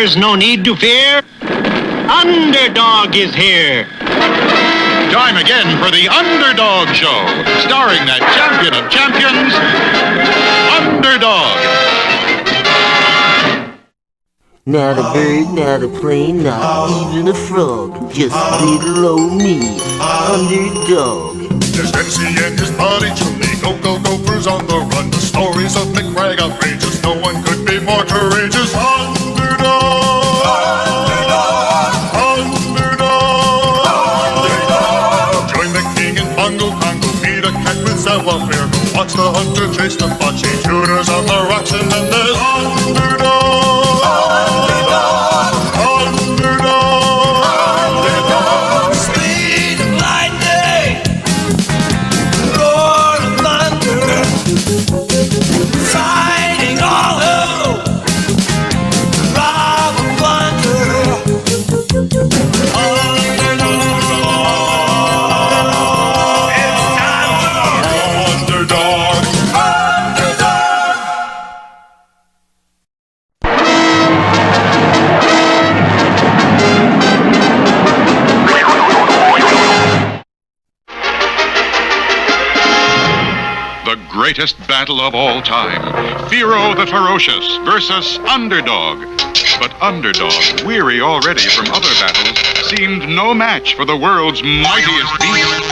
There's no need to fear. Underdog is here. Time again for the Underdog Show, starring that champion of champions, Underdog. Not a bird, not a plane, not even a frog. Just little old me, Underdog. There's MC and his buddy Julie. Go, go, Gophers on the run. The stories of McBride outrageous. No one could be more courageous. Underdog! Underdog! Underdog! Underdog! Join the king in Bongo Congo. Meet a cat with savoir-faire. Go watch the hunter chase the bocce. Tooters on the rocks and then there's Underdog! Greatest battle of all time, Fearo the Ferocious versus Underdog. But Underdog, weary already from other battles, seemed no match for the world's mightiest beast.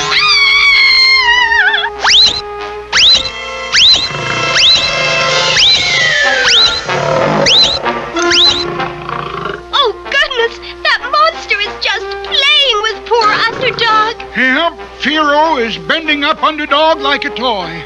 Oh, goodness! That monster is just playing with poor Underdog. Yep, Fearo is bending up Underdog like a toy.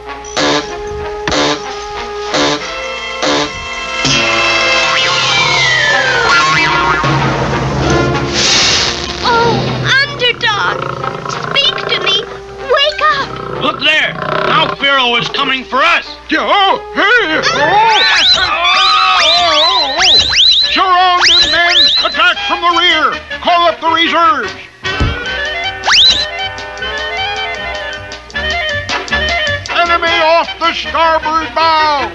Look there! Now Fearo is coming for us! Oh, hey! Surround him, men! Attack from the rear! Call up the reserves! Enemy off the starboard bow!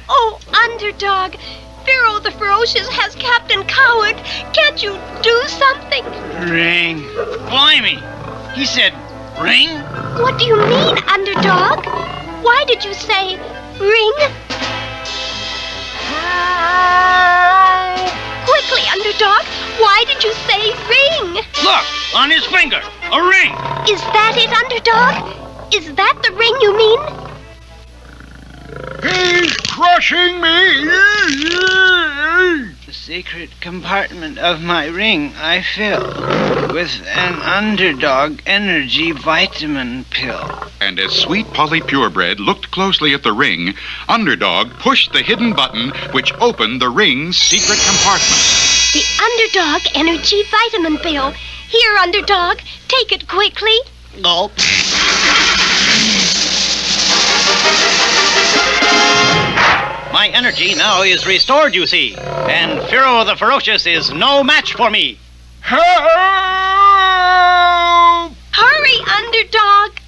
Oh, Underdog! Fearo the Ferocious has Captain Coward! Can't you do something? Ring! Blimey! He said, ring? What do you mean, Underdog? Why did you say, ring? Quickly, Underdog, why did you say ring? Look, on his finger, a ring. Is that it, Underdog? Is that the ring you mean? He's crushing me! The secret compartment of my ring I fill with an Underdog energy vitamin pill. And as Sweet Polly Purebred looked closely at the ring, Underdog pushed the hidden button which opened the ring's secret compartment. The Underdog energy vitamin pill. Here, Underdog, take it quickly. Gulp. My energy now is restored, you see, and Fearo the Ferocious is no match for me. Help! Hurry, Underdog!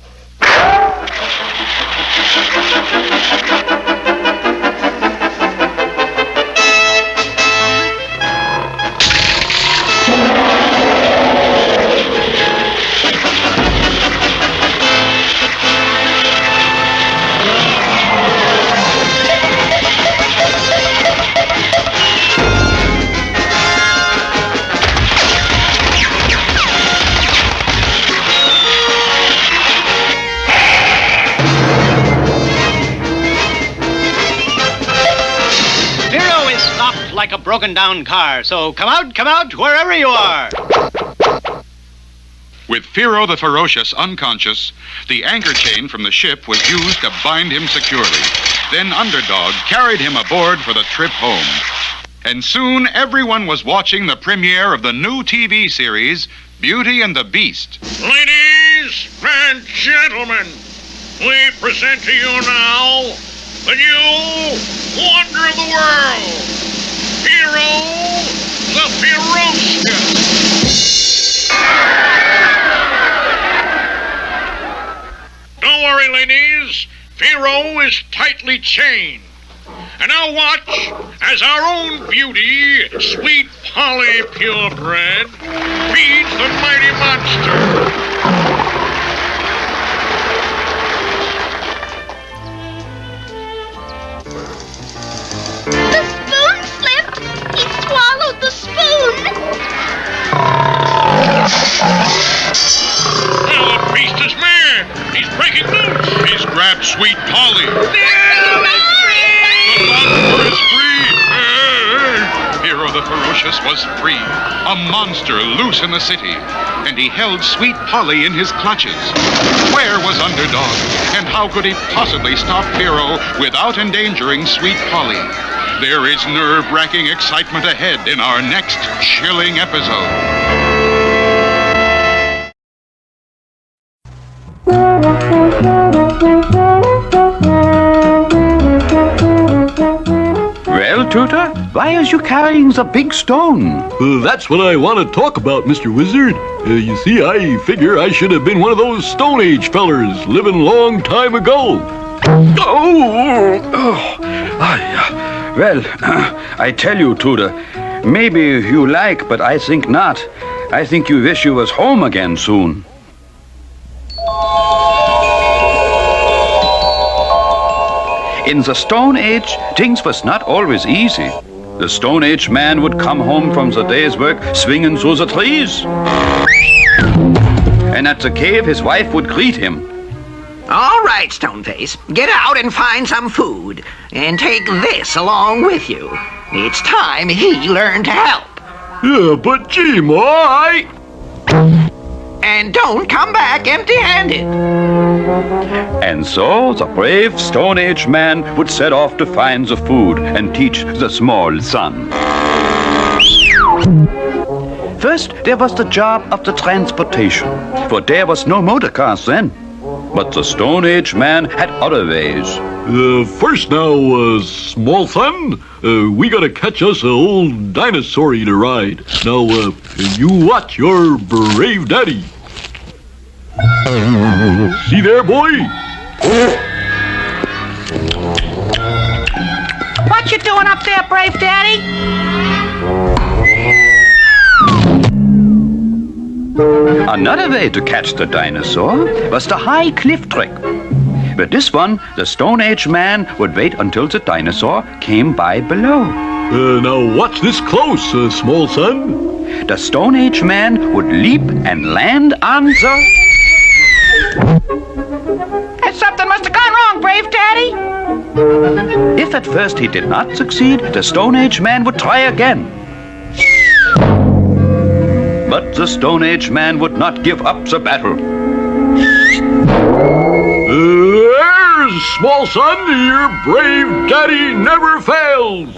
Like a broken down car, so come out, wherever you are. With Fearo the Ferocious unconscious, the anchor chain from the ship was used to bind him securely. Then Underdog carried him aboard for the trip home. And soon everyone was watching the premiere of the new TV series, Beauty and the Beast. Ladies and gentlemen, we present to you now the new wonder of the world, Fearo the Ferocious. Don't worry, ladies. Fearo is tightly chained. And now watch as our own beauty, sweet Polly Purebred, feeds the mighty monster. The spoon slipped. He swallowed the spoon. Well, the beast is mad. He's breaking loose. He's grabbed sweet Polly. The monster is free. Fearo the Ferocious was free, a monster loose in the city, and he held sweet Polly in his clutches. Where was Underdog, and how could he possibly stop Fearo without endangering sweet Polly? There is nerve-wracking excitement ahead in our next chilling episode. Well, Tooter, why is you carrying the big stone? That's what I want to talk about, Mr. Wizard. You see, I figure I should have been one of those Stone Age fellers living long time ago. Well, I tell you, Tooter, maybe you like, but I think not. I think you wish you was home again soon. In the Stone Age, things was not always easy. The Stone Age man would come home from the day's work swinging through the trees. And at the cave, his wife would greet him. All right, Stoneface, get out and find some food. And take this along with you. It's time he learned to help. Yeah, but gee, Ma, And don't come back empty-handed. And so the brave Stone Age man would set off to find the food and teach the small son. First, there was the job of the transportation, for there was no motor cars then. But the Stone Age man had other ways. First now, small son, we gotta catch us a old dinosaur to ride. Now, you watch your brave daddy. See there, boy? What you doing up there, brave daddy? Another way to catch the dinosaur was the high cliff trick. With this one, the Stone Age man would wait until the dinosaur came by below. Now watch this close, small son. The Stone Age man would leap and land on the... Something must have gone wrong, brave daddy. If at first he did not succeed, the Stone Age man would try again. But the Stone Age man would not give up the battle. There's, small son, your brave daddy never fails.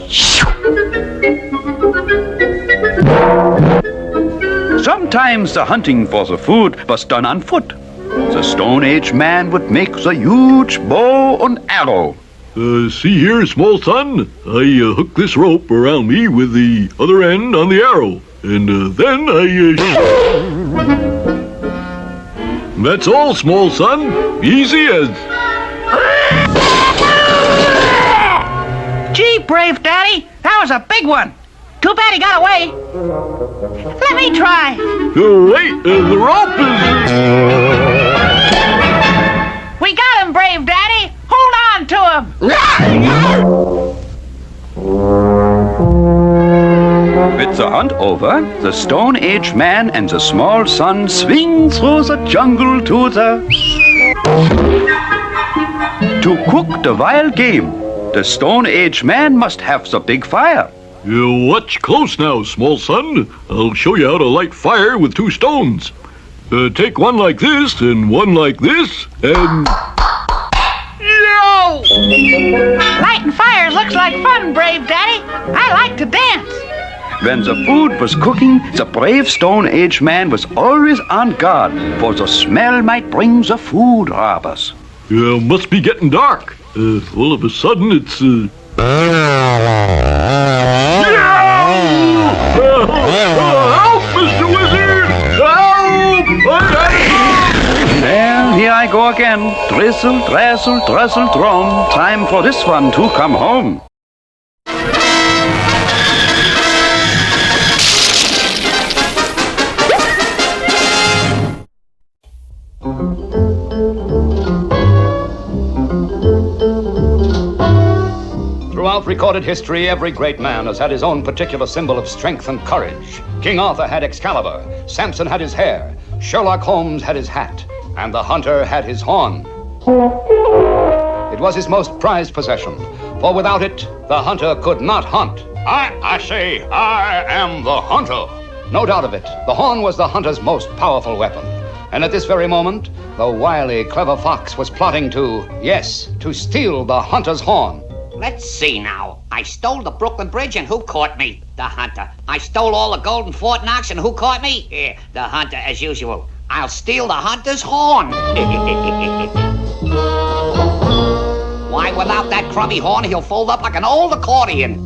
Sometimes the hunting for the food was done on foot. The Stone Age man would make the huge bow and arrow. See here, small son, I hook this rope around me with the other end on the arrow. And then I... That's all, small son. Easy as... Gee, brave daddy, that was a big one. Too bad he got away. Let me try. Wait, the rope is... We got him, brave daddy. Hold on to him. With the hunt over, the Stone Age man and the small son swing through the jungle to the... To cook the wild game, the Stone Age man must have the big fire. You watch close now, small son. I'll show you how to light fire with two stones. Take one like this and one like this, and... Yo! Lighting fires looks like fun, brave daddy. I like to dance. When the food was cooking, the brave Stone Age man was always on guard, for the smell might bring the food robbers. Must be getting dark. All of a sudden it's... Help, Mr. Wizard! Help! Well, here I go again. Drizzle, drazzle, druzzle, drum. Time for this one to come home. recorded history, every great man has had his own particular symbol of strength and courage. King Arthur had Excalibur, Samson had his hair, Sherlock Holmes had his hat, and the hunter had his horn. It was his most prized possession, for without it, the hunter could not hunt. I say, I am the hunter. No doubt of it, the horn was the hunter's most powerful weapon. And at this very moment, the wily, clever fox was plotting to steal the hunter's horn. Let's see now. I stole the Brooklyn Bridge, and who caught me? The hunter. I stole all the gold in Fort Knox, and who caught me? The hunter, as usual. I'll steal the hunter's horn. Why, without that crummy horn, he'll fold up like an old accordion.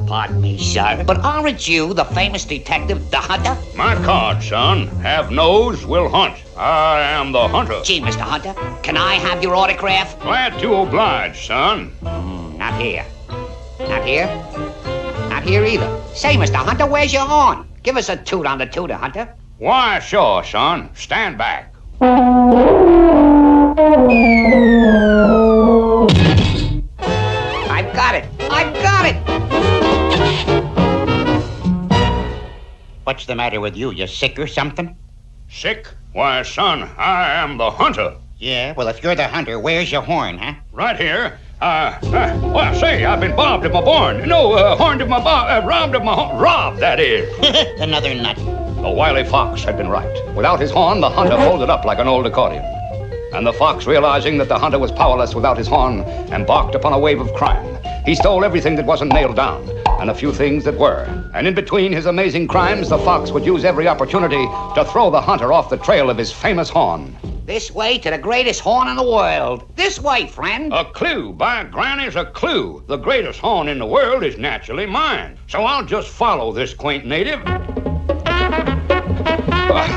Pardon me, sir, but aren't you the famous detective, the hunter? My card, son. Have nose, will hunt. I am the hunter. Gee, Mr. Hunter, can I have your autograph? Glad to oblige, son. Not here. Not here? Not here either. Say, Mr. Hunter, where's your horn? Give us a toot on the Tooter, Hunter. Why, sure, son. Stand back. I've got it. I've got it. What's the matter with you? You sick or something? Sick? Why, son, I am the hunter. Yeah, well, if you're the hunter, where's your horn, huh? Right here. Say, I've been robbed of my horn. No, robbed of my horn. Robbed, that is. Another nut. The wily fox had been right. Without his horn, the hunter folded up like an old accordion. And the fox, realizing that the hunter was powerless without his horn, embarked upon a wave of crime. He stole everything that wasn't nailed down, and a few things that were. And in between his amazing crimes, the fox would use every opportunity to throw the hunter off the trail of his famous horn. This way to the greatest horn in the world. This way, friend. A clue, by granny's a clue. The greatest horn in the world is naturally mine. So I'll just follow this quaint native.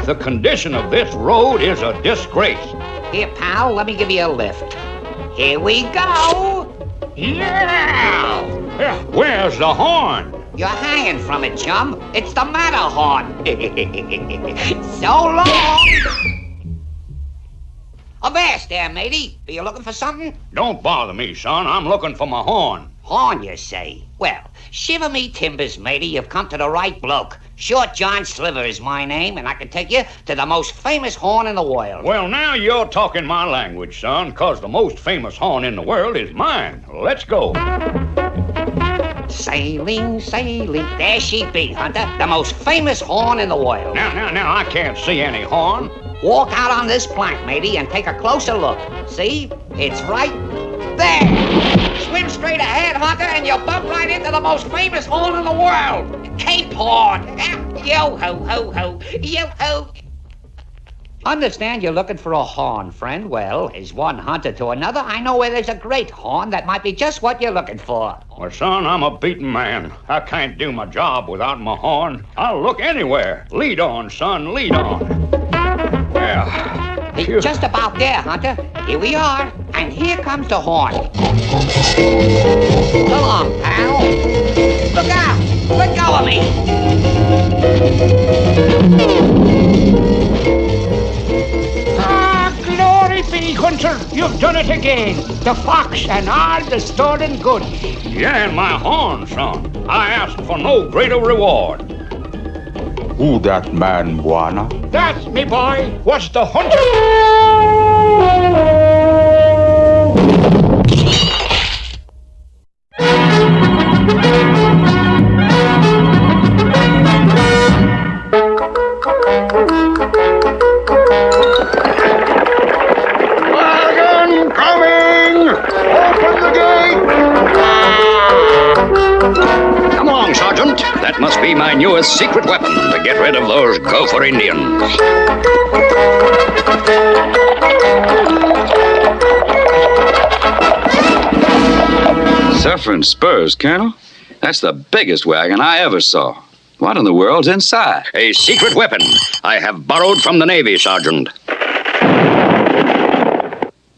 The condition of this road is a disgrace. Here, pal, let me give you a lift. Here we go. Yeah! Where's the horn? You're hanging from it, chum. It's the Matterhorn. So long. Avast there, matey. Are you looking for something? Don't bother me, son. I'm looking for my horn. Horn, you say? Well, shiver me timbers, matey. You've come to the right bloke. Short John Sliver is my name, and I can take you to the most famous horn in the world. Well, now you're talking my language, son, 'cause the most famous horn in the world is mine. Let's go. Sailing, sailing. There she be, Hunter. The most famous horn in the world. Now, I can't see any horn. Walk out on this plank, matey, and take a closer look. See? It's right there. Swim straight ahead, Hunter, and you'll bump right into the most famous horn in the world. Cape Horn. Yo-ho-ho-ho. Yo-ho. Understand you're looking for a horn, friend. Well, as one hunter to another, I know where there's a great horn that might be just what you're looking for. Well, son, I'm a beaten man. I can't do my job without my horn. I'll look anywhere. Lead on, son, lead on. Yeah. It's just about there, Hunter. Here we are, and here comes the horn. Go on, pal. Look out! Let go of me! Glory be, Hunter! You've done it again. The fox and all the stolen goods. Yeah, and my horn, son. I asked for no greater reward. Who that man, Buana? That, me boy, was the hunter. Wagon coming! Open the gate! Come along, Sergeant. That must be my newest secret weapon to get rid of those Gopher Indians. Suffering spurs, Colonel? That's the biggest wagon I ever saw. What in the world's inside? A secret weapon I have borrowed from the Navy, Sergeant.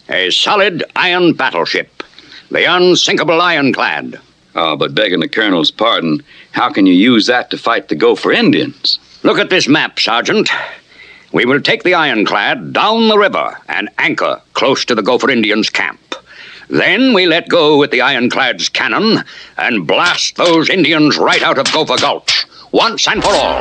A solid iron battleship. The unsinkable Ironclad. Oh, but begging the Colonel's pardon, how can you use that to fight the Gopher Indians? Look at this map, Sergeant. We will take the Ironclad down the river and anchor close to the Gopher Indians' camp. Then we let go with the Ironclad's cannon and blast those Indians right out of Gopher Gulch, once and for all.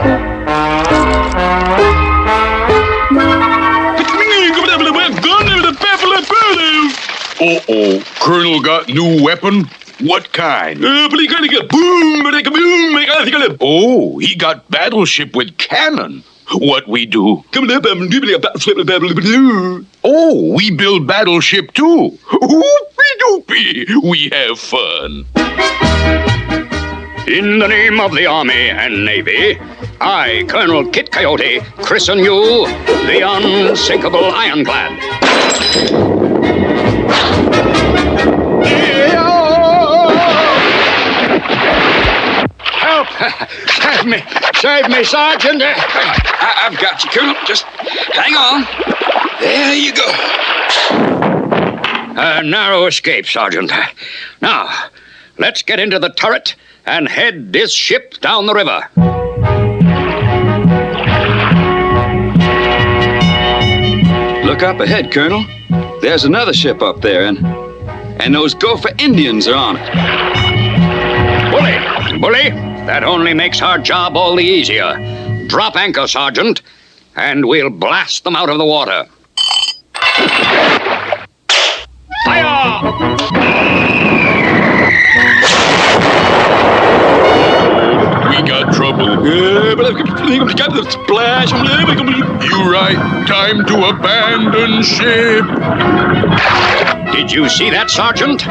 Uh-oh, Colonel got new weapon? What kind? Oh, he got battleship with cannon. What we do? Oh, we build battleship too. Whoopie-doopie, we have fun. In the name of the Army and Navy, I, Colonel Kit Coyote, christen you the unsinkable Ironclad. Help! Save me, Sergeant! I've got you, Colonel. Just hang on. There you go. A narrow escape, Sergeant. Now, let's get into the turret and head this ship down the river. Look up ahead, Colonel. There's another ship up there, and those Gopher Indians are on it. Bully, that only makes our job all the easier. Drop anchor, Sergeant, and we'll blast them out of the water. Fire! We got trouble. You right. Time to abandon ship. Did you see that, Sergeant?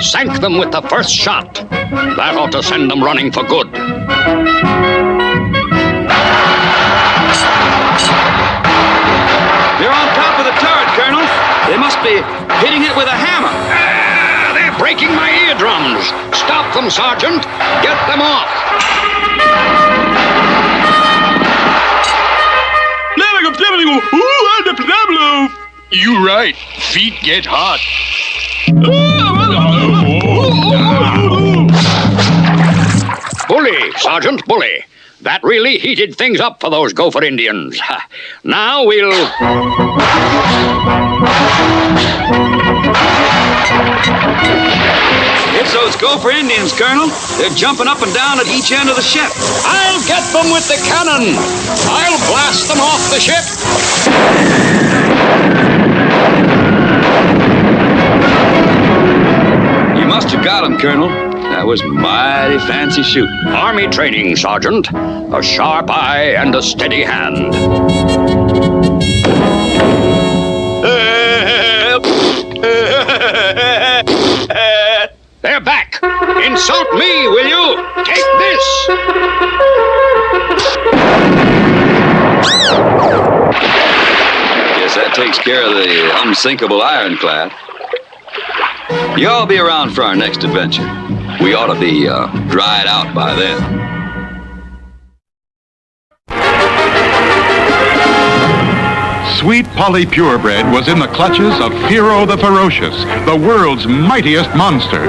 Sank them with the first shot. That ought to send them running for good. They're on top of the turret, Colonel. They must be hitting it with a hammer. They're breaking my eardrums. Stop them, Sergeant. Get them off. You right. Feet get hot. Bully, Sergeant, bully. That really heated things up for those Gopher Indians. Now we'll... It's those Gopher Indians, Colonel. They're jumping up and down at each end of the ship. I'll get them with the cannon. I'll blast them off the ship. You must have got them, Colonel. That was mighty fancy shooting. Army training, Sergeant. A sharp eye and a steady hand. They're back. Insult me, will you? Take this. Guess that takes care of the unsinkable Ironclad. You all be around for our next adventure. We ought to be dried out by then. Sweet Polly Purebred was in the clutches of Fearo the Ferocious, the world's mightiest monster.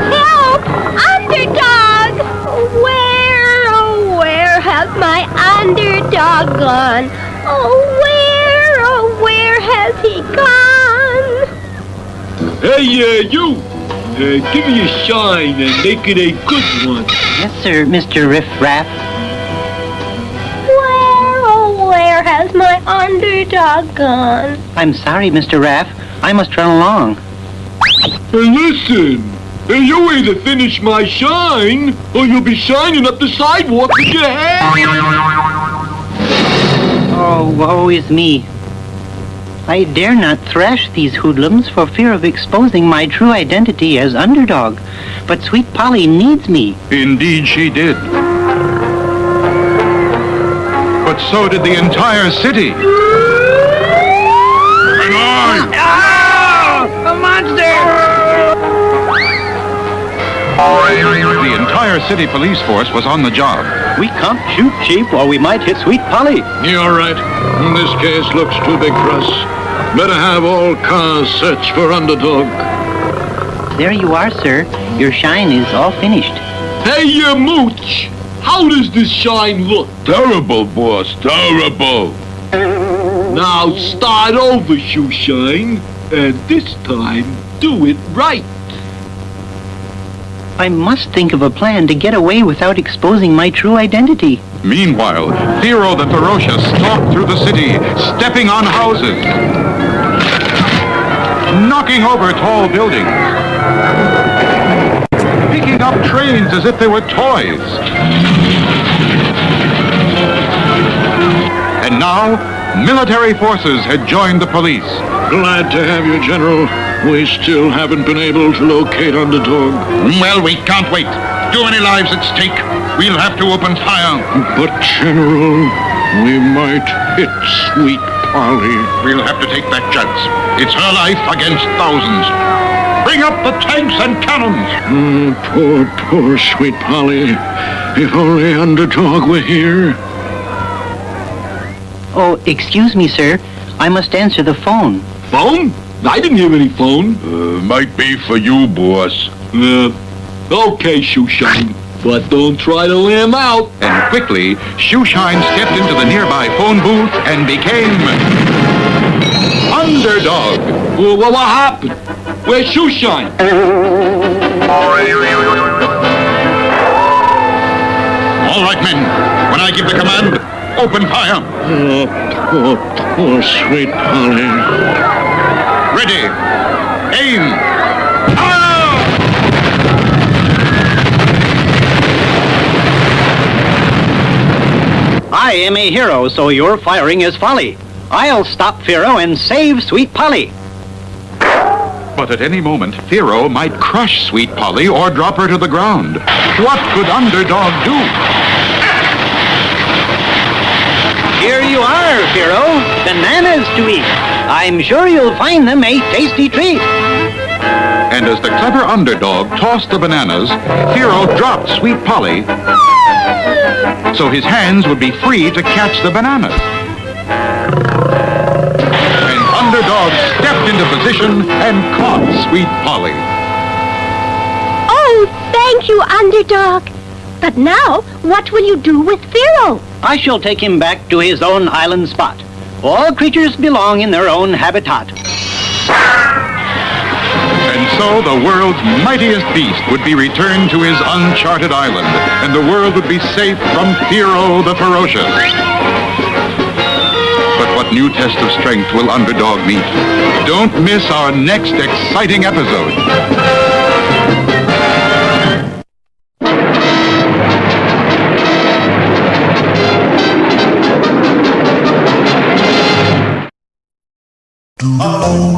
Help! Underdog! Where, oh, where has my underdog gone? Oh, where has he gone? Hey, you! Give me a shine and make it a good one. Yes, sir, Mr. Riff Raff. Where has my underdog gone? I'm sorry, Mr. Raff. I must run along. Hey, listen! You either finish my shine, or you'll be shining up the sidewalk with your head! Oh, woe is me. I dare not thrash these hoodlums for fear of exposing my true identity as Underdog. But Sweet Polly needs me. Indeed she did. But so did the entire city. And I! Oh! A monster! The entire city police force was on the job. We can't shoot cheap or we might hit Sweet Polly. You're right. This case looks too big for us. Better have all cars search for Underdog. There you are, sir. Your shine is all finished. Hey, you mooch! How does this shine look? Terrible, boss. Terrible. Now start over, Shoeshine, and this time do it right. I must think of a plan to get away without exposing my true identity. Meanwhile, Fearo the Ferocious stalked through the city, stepping on houses, knocking over tall buildings, picking up trains as if they were toys. And now, military forces had joined the police. Glad to have you, General. We still haven't been able to locate Underdog. Well, we can't wait. Too many lives at stake. We'll have to open fire. But, General, we might hit Sweet Polly. We'll have to take that chance. It's her life against thousands. Bring up the tanks and cannons. Poor Sweet Polly. If only Underdog were here. Oh, excuse me, sir. I must answer the phone. Phone? I didn't have any phone. Might be for you, boss. Okay, Shoeshine, but don't try to lamb out. And quickly, Shoeshine stepped into the nearby phone booth and became Underdog. What happened? Where's Shoeshine? All right, men. When I give the command, open fire. Poor Sweet Polly. Ready. Aim. Fire! I am a hero, so your firing is folly. I'll stop Fearo and save Sweet Polly. But at any moment, Fearo might crush Sweet Polly or drop her to the ground. What could Underdog do? Here you are, Fearo. Bananas to eat. I'm sure you'll find them a tasty treat. And as the clever Underdog tossed the bananas, Fearo dropped Sweet Polly so his hands would be free to catch the bananas. And Underdog stepped into position and caught Sweet Polly. Oh, thank you, Underdog. But now, what will you do with Fearo? I shall take him back to his own island spot. All creatures belong in their own habitat. And so the world's mightiest beast would be returned to his uncharted island, and the world would be safe from Fearo the Ferocious. But what new test of strength will Underdog meet? Don't miss our next exciting episode. Oh,